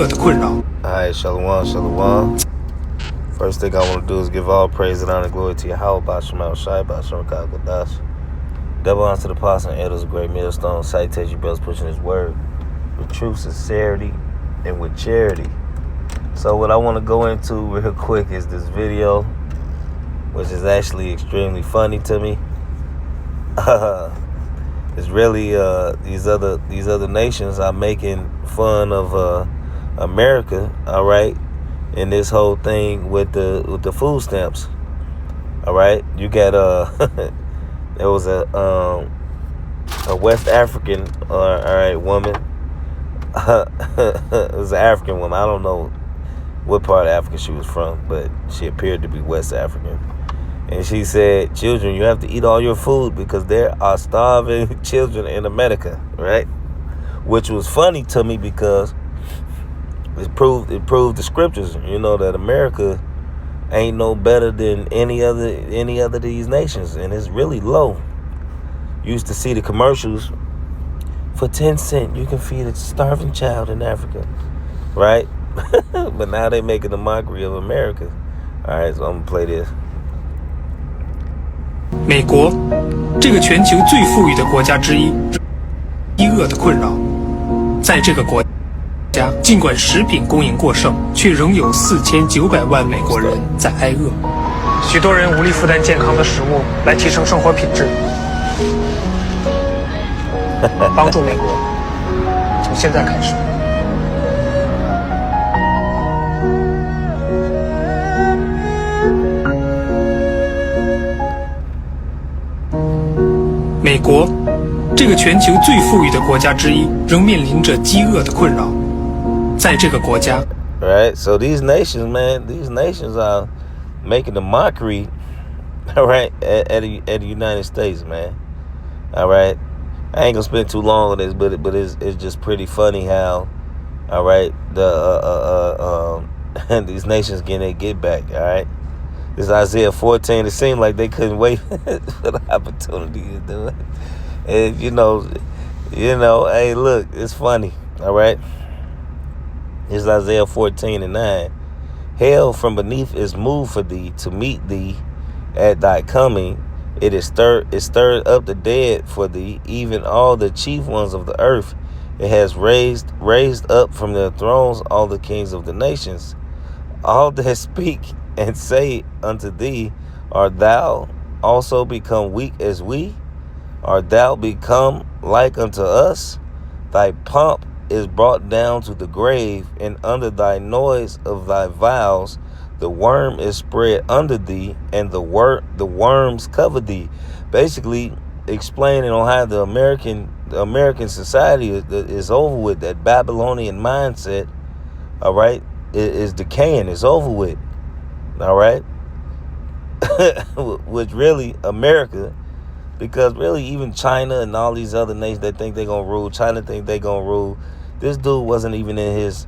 饿的困扰。Alright, Shalom, Shalom. First thing I want to do is give all praise and honor and glory to Yahweh, Ba'ashem Shai, Ba'ashem Kadash. Double honor to the apostle and elders of Great Millstone. Citation brothers pushing his word with truth, sincerity, and with charity. So what I want to go into real quick is this video, which is actually extremely funny to me. It's really these other nations are making fun of America, all right, and this whole thing with the food stamps, all right. You got there was a West African all right woman. It was an African woman. I don't know what part of Africa she was from, but she appeared to be West African. And she said, children, you have to eat all your food because there are starving children in America, right? Which was funny to me because it proved the scriptures, you know, that America ain't no better than any other of these nations, and it's really low. You used to see the commercials, for 10 cents you can feed a starving child in Africa, right? But now they making a mockery of America. All right, so I'm gonna play this. 美国，这个全球最富裕的国家之一，饥饿的困扰。在这个国家，尽管食品供应过剩，却仍有4900万美国人在挨饿。许多人无力负担健康的食物来提升生活品质。帮助美国，从现在开始。美国，这个全球最富裕的国家之一，仍面临着饥饿的困扰。在这个国家 Right, so these nations, man, are making a mockery, all right, at the United States, man. All right, I ain't gonna spend too long on this, but it's just pretty funny how, all right, these nations getting their get back, all right. This Isaiah 14. It seemed like they couldn't wait for the opportunity to do it. And you know, hey, look, it's funny, all right. It's Isaiah 14:9. Hell from beneath is moved for thee to meet thee at thy coming. It stirred up the dead for thee, even all the chief ones of the earth. It has raised up from their thrones all the kings of the nations. All that speak and say unto thee, art thou also become weak as we? Art thou become like unto us? Thy pomp is brought down to the grave, and under thy noise of thy vows the worm is spread under thee, and the worms cover thee. Basically explaining on how the American society is over with. That Babylonian mindset, all right, is decaying. It's over with, all right. Which really America, because really even China and all these other nations that think they're gonna rule, China think they're gonna rule. This dude wasn't even in his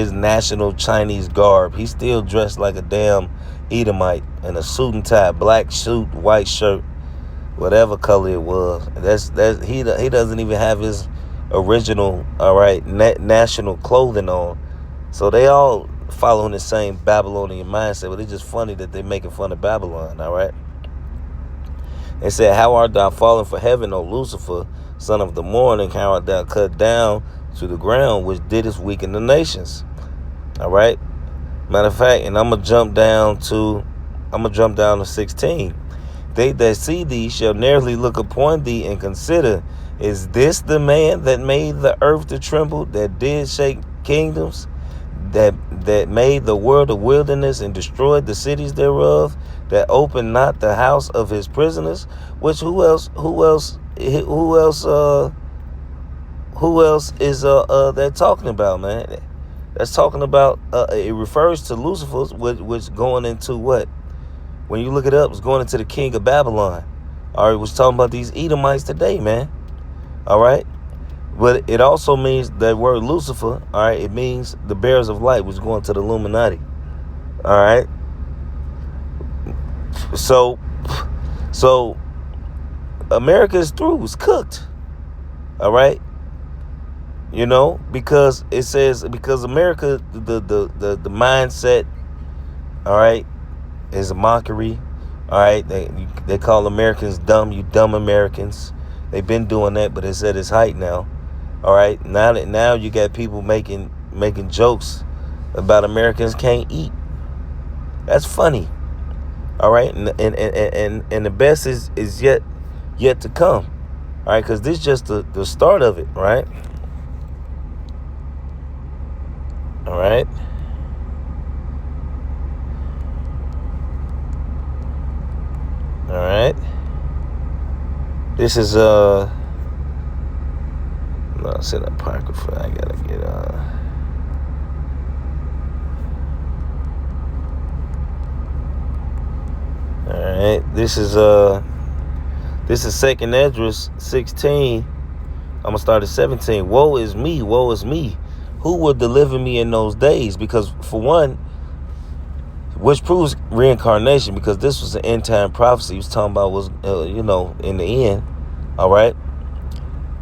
national Chinese garb. He's still dressed like a damn Edomite in a suit and tie, black suit, white shirt, whatever color it was. He doesn't even have his original, all right, national clothing on. So they all following the same Babylonian mindset, but it's just funny that they're making fun of Babylon, all right? They said, how art thou fallen for heaven, O Lucifer, son of the morning? How art thou cut down to the ground, which didst weaken the nations? All right. Matter of fact, and I'm gonna jump down to 16. They that see thee shall narrowly look upon thee and consider, is this the man that made the earth to tremble, that did shake kingdoms, that made the world a wilderness and destroyed the cities thereof, that opened not the house of his prisoners? Which who else is they're talking about, man? That's talking about it refers to Lucifer, which going into what? When you look it up, it's going into the king of Babylon. All right, was talking about these Edomites today, man. All right. But it also means that word Lucifer, all right, it means the bearers of light, which is going to the Illuminati. All right. So America is through. It's cooked. All right. You know, because it says, because America, the mindset, all right, is a mockery. All right, they call Americans dumb. You dumb Americans. They've been doing that, but it's at its height now. All right, now you got people making jokes about Americans can't eat. That's funny. All right, and the best is yet to come. All right, because this is just the start of it. Right. All right. All right. This is no, it's an apocrypha. I gotta get All right. This is 2nd Esdras 16. I'm gonna start at 17. Woe is me, woe is me. Who will deliver me in those days? Because for one, which proves reincarnation, because this was an end time prophecy. He was talking about was in the end. All right.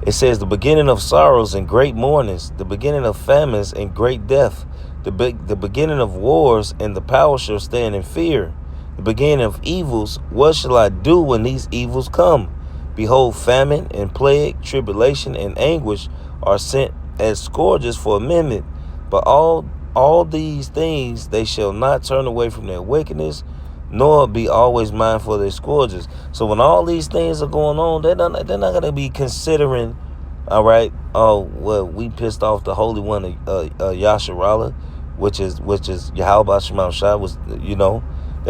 It says the beginning of sorrows and great mournings, the beginning of famines and great death, the beginning of wars, and the power shall stand in fear. The beginning of evils, what shall I do when these evils come? Behold, famine and plague, tribulation and anguish are sent as scourges for a minute, but all these things they shall not turn away from their wickedness, nor be always mindful of their scourges. So when all these things are going on, they're not going to be considering, all right, oh, well, we pissed off the Holy One of Yasharallah, which is Yahweh Shema Shai, was, they're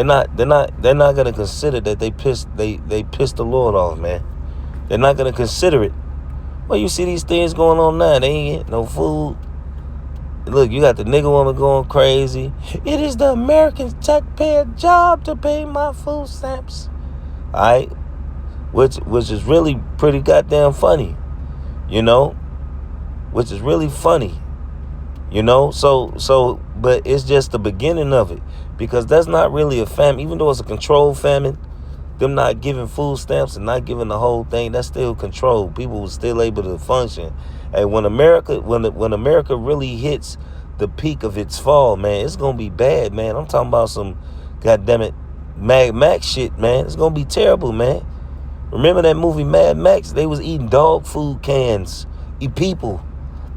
not going to consider that they pissed the Lord off, man. They're not going to consider it. Well, you see these things going on now. They ain't getting no food. Look, you got the nigga woman going crazy. It is the American taxpayer job to pay my food stamps. All right? Which is really pretty goddamn funny. Which is really funny. So, but it's just the beginning of it. Because that's not really a famine. Even though it's a controlled famine, them not giving food stamps and not giving the whole thing, that's still controlled. People were still able to function. And when America really hits the peak of its fall, man, it's gonna be bad, man. I'm talking about some goddamn Mad Max shit, man. It's gonna be terrible, man. Remember that movie Mad Max? They was eating dog food cans. People.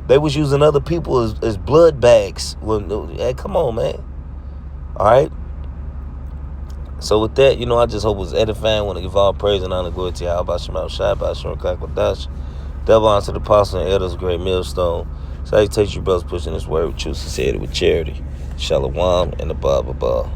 They was using other people as blood bags. Well, hey, come on, man. All right. So with that, I just hope it was edifying. I want to give all praise and honor, glory to Yahweh Shema Shai, Bashar Kakwadash. Double honor to the apostle and elders, great millstone. Salutations, you brothers, pushing this word with truth, sincerity, with charity. Shalom and the Abba.